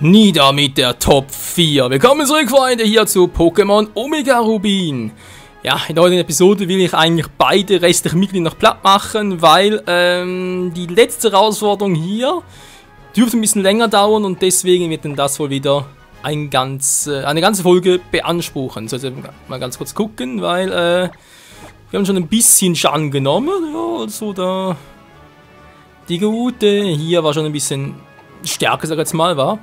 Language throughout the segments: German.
Nieder mit der Top 4. Willkommen zurück, Freunde, hier zu Pokémon Omega Rubin. Ja, in der heutigen Episode will ich eigentlich beide restlichen Mitglieder noch platt machen, weil die letzte Herausforderung hier dürfte ein bisschen länger dauern und deswegen wird dann das wohl wieder eine ganze Folge beanspruchen. So, jetzt mal ganz kurz gucken, weil wir haben schon ein bisschen Schaden genommen. Ja, also da die gute hier war schon ein bisschen stärker, sag ich jetzt mal, war.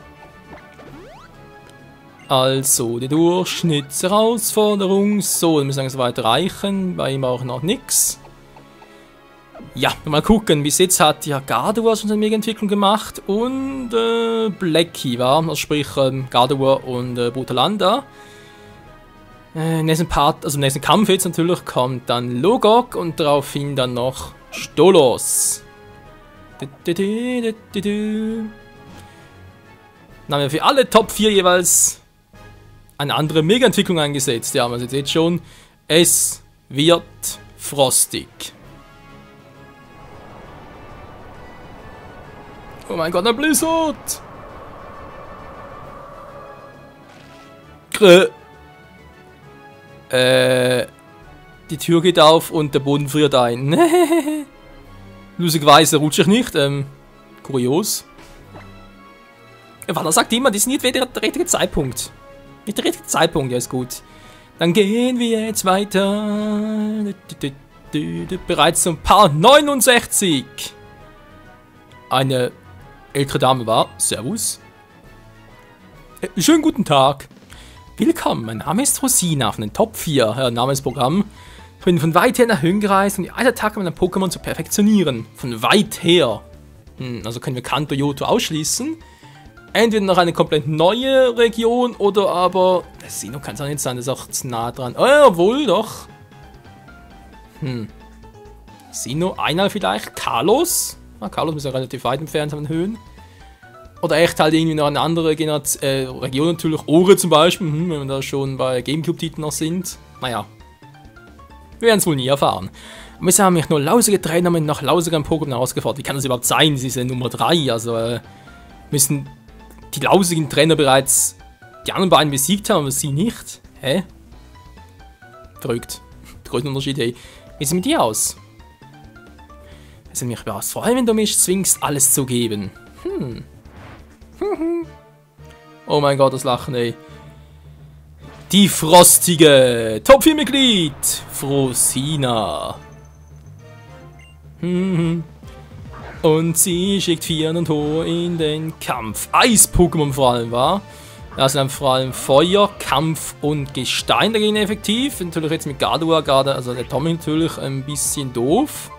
Also, die Durchschnittsherausforderung. So, dann müssen wir soweit reichen. Bei ihm auch noch nichts. Ja, mal gucken. Bis jetzt hat ja Gardevoir schon seine Mega-Entwicklung gemacht. Und Blackie war. Also sprich, Gardevoir und Brutalanda. Nächsten Part, also im nächsten Kampf jetzt natürlich, kommt dann Logok und daraufhin dann noch Stolos. Dann haben wir für alle Top 4 jeweils eine andere Mega-Entwicklung eingesetzt. Ja, man sieht jetzt schon, es wird frostig. Oh mein Gott, ein Blizzard! Die Tür geht auf und der Boden friert ein. Lustigerweise rutsche ich nicht. Kurios. Wann sagt immer, das ist nicht wieder der richtige Zeitpunkt. Nicht der richtige Zeitpunkt, ja, ist gut. Dann gehen wir jetzt weiter. Bereits zum Paar 69. Eine ältere Dame war. Servus. Schönen guten Tag. Willkommen, mein Name ist Rosina von den Top 4 Namensprogramm. Ich bin von weit her nach Höhen gereist, um die Alltag meiner Pokémon zu perfektionieren. Von weit her. Also können wir Kanto Johto ausschließen. Entweder noch eine komplett neue Region oder aber... Sinnoh kann es auch nicht sein, das ist auch zu nah dran. Oh ja, wohl doch. Sinnoh, einer vielleicht. Kalos. Kalos ist ja relativ weit entfernt von den Höhen. Oder echt halt irgendwie noch eine andere Region natürlich. Ore zum Beispiel, wenn wir da schon bei Gamecube-Titeln noch sind. Naja. Wir werden es wohl nie erfahren. Und bisher haben mich nur lausige Trainer mit noch lausigeren Pokémon herausgefordert. Wie kann das überhaupt sein? Sie sind Nummer 3. Also müssen die lausigen Trainer bereits die anderen beiden besiegt haben, aber sie nicht. Hä? Verrückt. Der größte Unterschied, hey. Wie sieht es mit dir aus? Es ist mich überrascht. Vor allem, wenn du mich zwingst, alles zu geben. Oh mein Gott, das Lachen, ey. Die frostige Top 4 Mitglied, Rosina. Und sie schickt Fiananto in den Kampf. Eis-Pokémon vor allem, war. Da sind dann vor allem Feuer, Kampf und Gestein dagegen effektiv. Natürlich jetzt mit Gardevoir gerade, also der Tommy natürlich ein bisschen doof.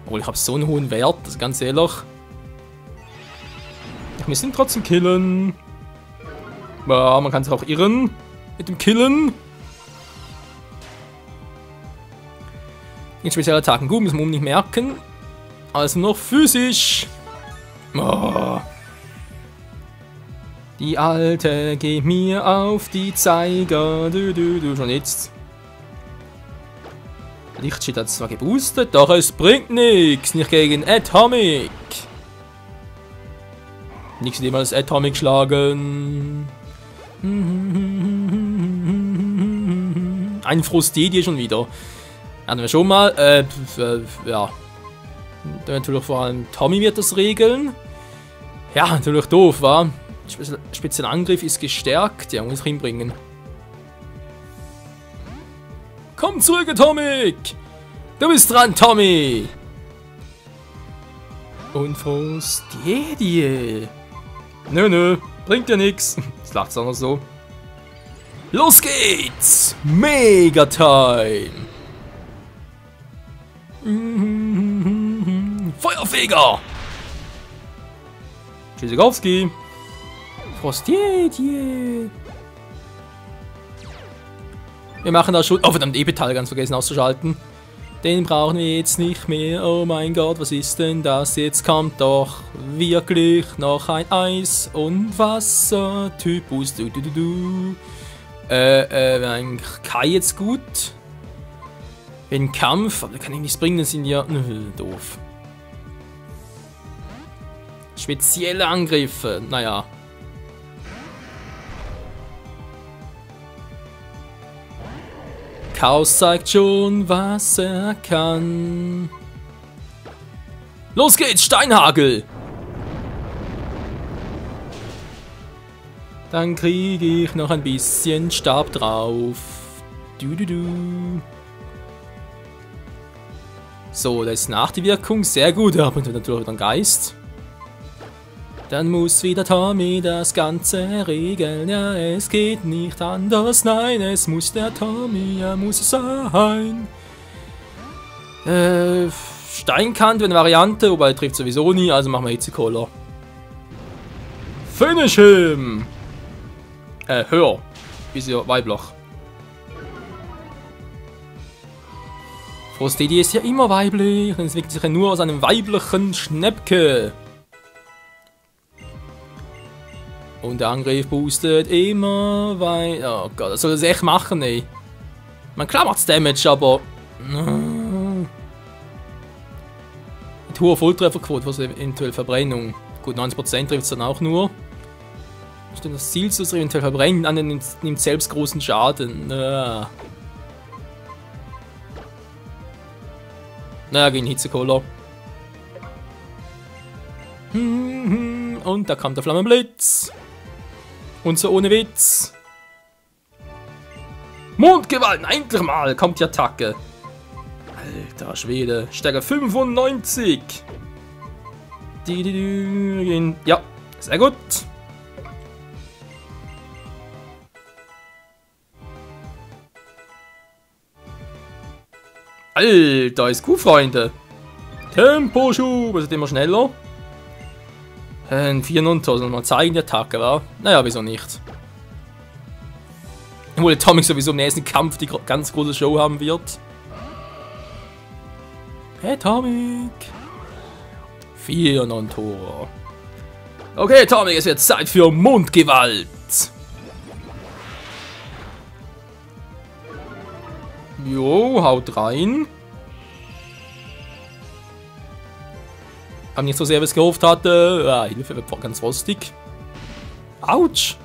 Obwohl, ich habe so einen hohen Wert, das ist ganz ehrlich. Wir müssen ihn trotzdem killen. Ja, man kann sich auch irren mit dem Killen. In speziellen Attacken gut, müssen wir nicht merken. Also noch physisch. Oh. Die Alte geht mir auf die Zeiger. Schon jetzt. Lichtschild hat zwar geboostet, doch es bringt nichts. Nicht gegen Atomic. Nichts dem als Atomic schlagen. Ein Frostedie schon wieder. Hatten wir schon mal. Ja. Dann natürlich vor allem Tommy wird das regeln. Ja, natürlich doof, wa? Spezieller Angriff ist gestärkt. Ja, muss ich hinbringen. Komm zurück, Atomic! Du bist dran, Tommy! Und Frostedie. Nö, bringt ja nix. Das lacht's auch noch so. Los geht's! Mega Time! Feuerfeger! Tschüssikowski! Frostedie! Wir machen da schon... Oh verdammt, E-Petall ganz vergessen auszuschalten. Den brauchen wir jetzt nicht mehr. Oh mein Gott, was ist denn das? Jetzt kommt doch wirklich noch ein Eis- und Wasser-Typus. Eigentlich Kai jetzt gut. Wenn Kampf, aber da kann ich nichts bringen, das sind ja doof. Spezielle Angriffe, naja. Chaos zeigt schon, was er kann. Los geht's, Steinhagel! Dann kriege ich noch ein bisschen Stab drauf. So, das ist nach die Wirkung. Sehr gut, aber natürlich wieder ein Geist. Dann muss wieder Tommy das Ganze regeln. Ja, es geht nicht anders. Nein, es muss der Tommy, er muss es sein. Steinkant wäre eine Variante, wobei trifft sowieso nie, also machen wir Hitzekoller. Finish him! Hör. Bis ihr weiblich. Frostedi ist ja immer weiblich und es entwickelt sich ja nur aus einem weiblichen Schnäppke. Und der Angriff boostet immer weiter. Oh Gott, das soll das echt machen, ey. Man, klar macht's Damage, aber... Mit hoher Volltrefferquote, was eventuell Verbrennung. Gut, 90% trifft es dann auch nur. Stimmt, das Ziel zu eventuell verbrennen, an den nimmt selbst großen Schaden. Naja, gegen Hitzekoller. Und da kommt der Flammenblitz. Und so ohne Witz. Mondgewalt, endlich mal kommt die Attacke. Alter Schwede, Stärke 95. Ja, sehr gut. Alter, ist gut, Freunde. Temposchub, es wird immer schneller. Ein 4 soll mal zeigen, die Attacke, wa? Naja, wieso nicht? Obwohl Atomic sowieso im nächsten Kampf die ganz große Show haben wird. Atomic. 4 Non-Tor. Okay, Atomic, es wird Zeit für Mondgewalt. Jo, haut rein. Hab nicht so sehr, wie es gehofft hatte. Ja, Hilfe wird ganz frostig. Autsch!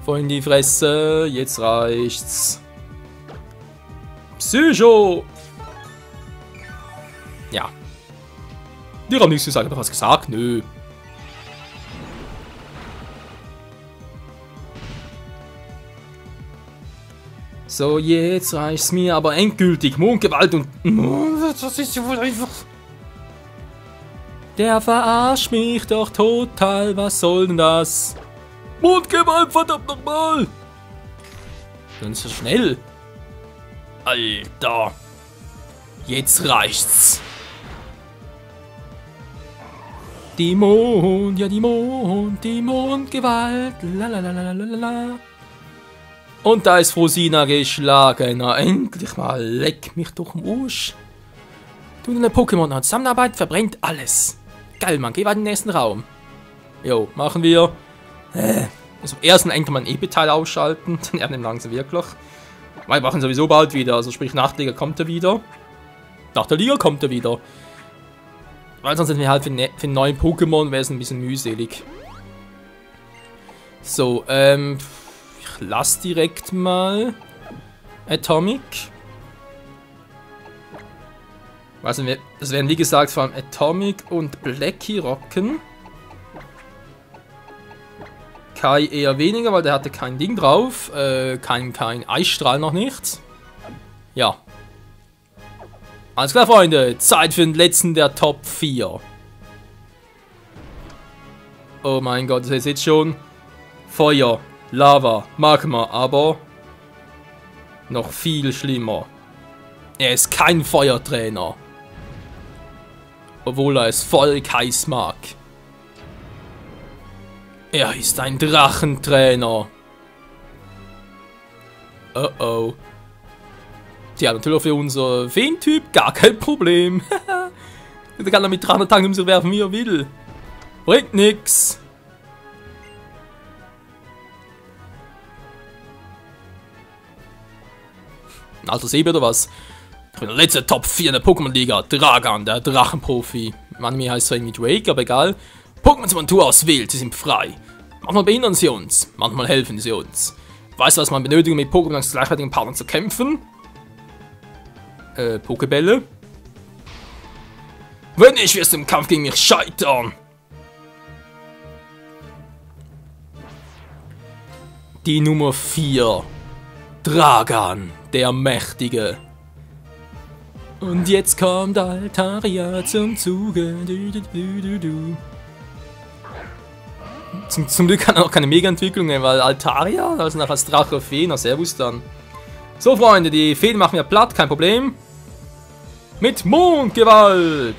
Voll in die Fresse. Jetzt reicht's. Psycho! Ja. Die haben nichts gesagt, aber was gesagt? Nö. So, jetzt reicht's mir aber endgültig. Mondgewalt und... Das ist ja wohl einfach... Der verarscht mich doch total. Was soll denn das? Mondgewalt, verdammt nochmal! Dann ist es schnell. Alter. Jetzt reicht's. Die Mond, ja die Mondgewalt. Lalalala. Und da ist Frosina geschlagen. Na, endlich mal. Leck mich doch im Arsch. Du und deine Pokémon Zusammenarbeit verbrennt alles. Geil, Mann. Geh weiter in den nächsten Raum. Jo, machen wir. Also erst ein mal ein E-Teil ausschalten. Dann ernten wir langsam wirklich. Weil wir machen sowieso bald wieder. Also sprich, nach der Liga kommt er wieder. Nach der Liga kommt er wieder. Weil sonst sind wir halt für einen neuen Pokémon wäre es ein bisschen mühselig. So, ich lasse direkt mal Atomic. Also das werden wie gesagt vor allem Atomic und Blackie rocken. Kai eher weniger, weil der hatte kein Ding drauf. Kein Eisstrahl noch nicht. Ja. Alles klar, Freunde. Zeit für den letzten der Top 4. Oh mein Gott, das ist jetzt schon Feuer, Lava, Magma, aber noch viel schlimmer. Er ist kein Feuertrainer. Obwohl er es voll heiß mag. Er ist ein Drachentrainer. Oh oh. Tja, natürlich für unser Feentyp gar kein Problem. Der kann er mit Drachenattacken um sich werfen, wie er will. Bringt nix. Ein alter Säbel oder was? Ich bin der letzte Top 4 in der Pokémon-Liga. Dragan, der Drachenprofi. Manchmal heißt es zwar irgendwie Drake, aber egal. Pokémon, die man Tour auswählt, sie sind frei. Manchmal behindern sie uns, manchmal helfen sie uns. Weißt du, was man benötigt, um mit Pokémon als gleichwertigen Partnern zu kämpfen? Pokébälle. Wenn nicht, wirst du im Kampf gegen mich scheitern. Die Nummer 4. Dragan, der Mächtige. Und jetzt kommt Altaria zum Zuge. Zum Glück hat er noch keine Mega-Entwicklung, weil Altaria, also nach als Drache Fee, na servus dann. So Freunde, die Feen machen wir platt, kein Problem. Mit Mondgewalt!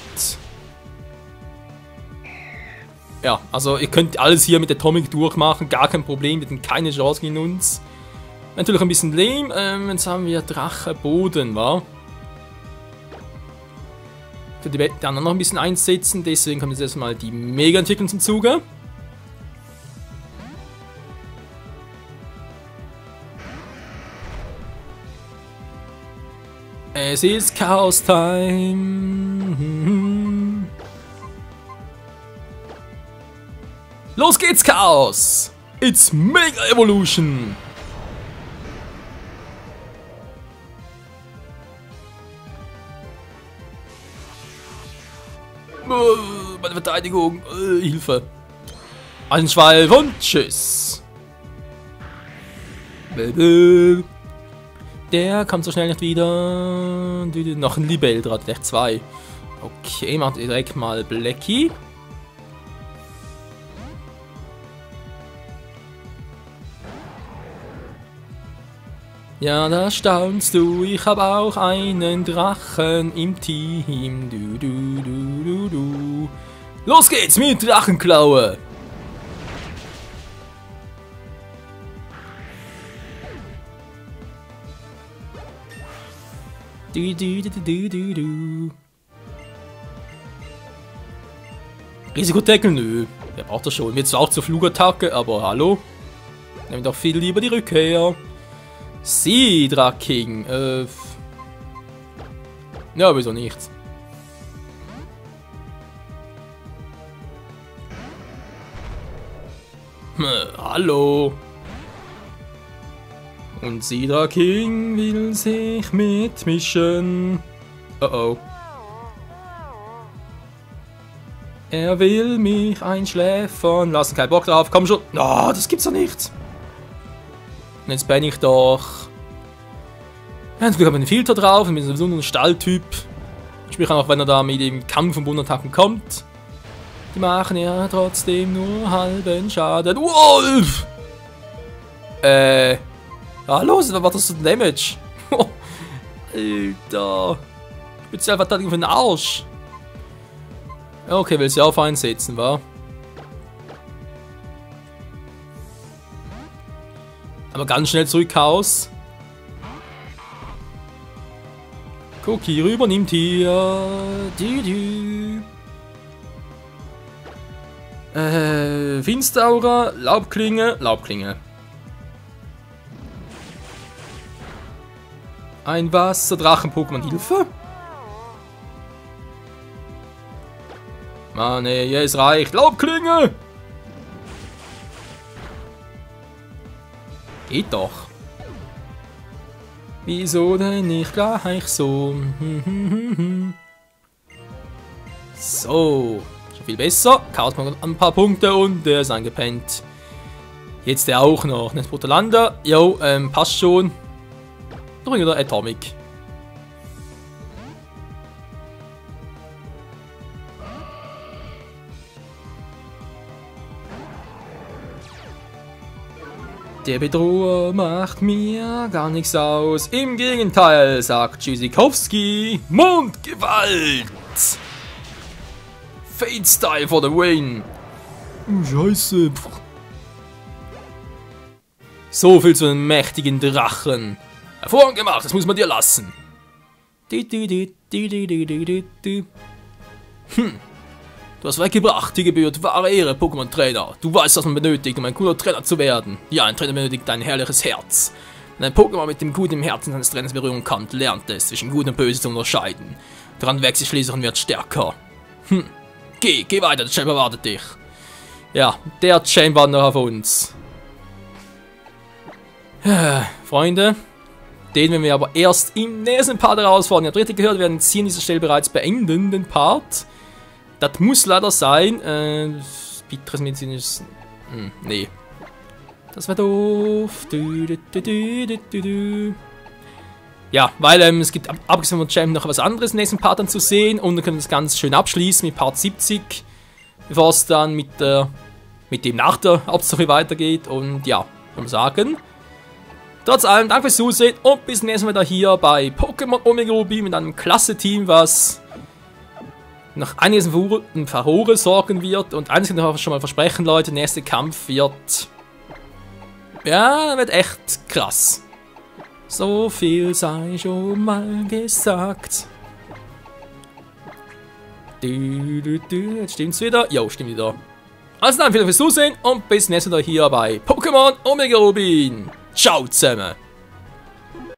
Ja, also ihr könnt alles hier mit Atomic durchmachen, gar kein Problem, wir hatten keine Chance gegen uns. Natürlich ein bisschen lame, jetzt haben wir Drache Boden, wa? Für die anderen noch ein bisschen einsetzen, deswegen kommt jetzt erstmal die Mega-Entwicklung zum Zuge. Es ist Chaos Time. Los geht's, Chaos! It's Mega Evolution! Meine Verteidigung, Hilfe. Ein Schwalb und tschüss. Der kommt so schnell nicht wieder. Noch ein Libell dran, gleich 2. Okay, macht direkt mal Blackie. Ja, da staunst du, ich habe auch einen Drachen im Team. Du. Los geht's mit Drachenklaue! Risikotackle? Nö. Der braucht das schon. Mir zwar auch zur Flugattacke, aber hallo? Nehmt doch viel lieber die Rückkehr. Sidra King. Ja, wieso nicht? Hallo. Und Sidra King will sich mitmischen. Oh. Er will mich einschläfern lassen. Kein Bock drauf. Komm schon. Oh, das gibt's doch nicht. Und jetzt bin ich doch. Ja, zum Glück habe ich einen Filter drauf. Ich bin sowieso nur ein Stalltyp. Sprich auch, wenn er da mit dem Kampf von Bundattacken kommt. Die machen ja trotzdem nur halben Schaden. Wolf! Hallo, was war das für ein Damage? Alter. Spezialverteidigung für den Arsch. Okay, will sie auf einsetzen, wa? Aber ganz schnell zurück, Chaos. Cookie rüber, nimmt hier. Finsteraura, Laubklinge. Ein Wasserdrachen-Pokémon, Hilfe? Mann, ey, es reicht. Laubklinge! Geht doch. Wieso denn nicht gleich so? So. Schon viel besser. Chaos macht ein paar Punkte und der ist angepennt. Jetzt der auch noch. Nesbrutalander. Jo, passt schon. Noch wieder Atomic. Der Bedroher macht mir gar nichts aus. Im Gegenteil, sagt Tschüssikowski. Mondgewalt! Fate Style for the win. Scheiße. So viel zu einem mächtigen Drachen. Hervorragend gemacht, das muss man dir lassen. Du hast weggebracht, die gebührt wahre Ehre, Pokémon-Trainer. Du weißt, was man benötigt, um ein cooler Trainer zu werden. Ja, ein Trainer benötigt ein herrliches Herz. Wenn ein Pokémon mit dem Guten im Herzen seines Trainers Berührung kommt, lernt es, zwischen Gut und Böse zu unterscheiden. Daran wächst es schließlich und wird stärker. Geh weiter, der Champ erwartet dich. Ja, der Champ war noch auf uns. Freunde, den werden wir aber erst im nächsten Part herausfordern. Ihr habt richtig gehört, wir werden jetzt hier an dieser Stelle bereits beenden, den Part. Das muss leider sein. Bitteres Medizin ist... nee. Das wäre doof. Ja, weil es gibt abgesehen von Champ noch was anderes im nächsten Part dann zu sehen. Und dann können wir das ganz schön abschließen mit Part 70. Bevor es dann mit dem nach der Hauptstory weitergeht. Und ja, kann man sagen... Trotz allem, danke fürs Zusehen und bis zum nächsten Mal wieder hier bei Pokémon Omega Ruby mit einem klasse Team, was nach einiges Furore sorgen wird. Und eines kann ich euch schon mal versprechen, Leute, der nächste Kampf wird... ja, wird echt krass. So viel sei schon mal gesagt. Jetzt stimmt's wieder? Jo, stimmt wieder. Also dann, vielen Dank fürs Zusehen und bis zum nächsten Mal hier bei Pokémon Omega Ruby. Ciao zusammen!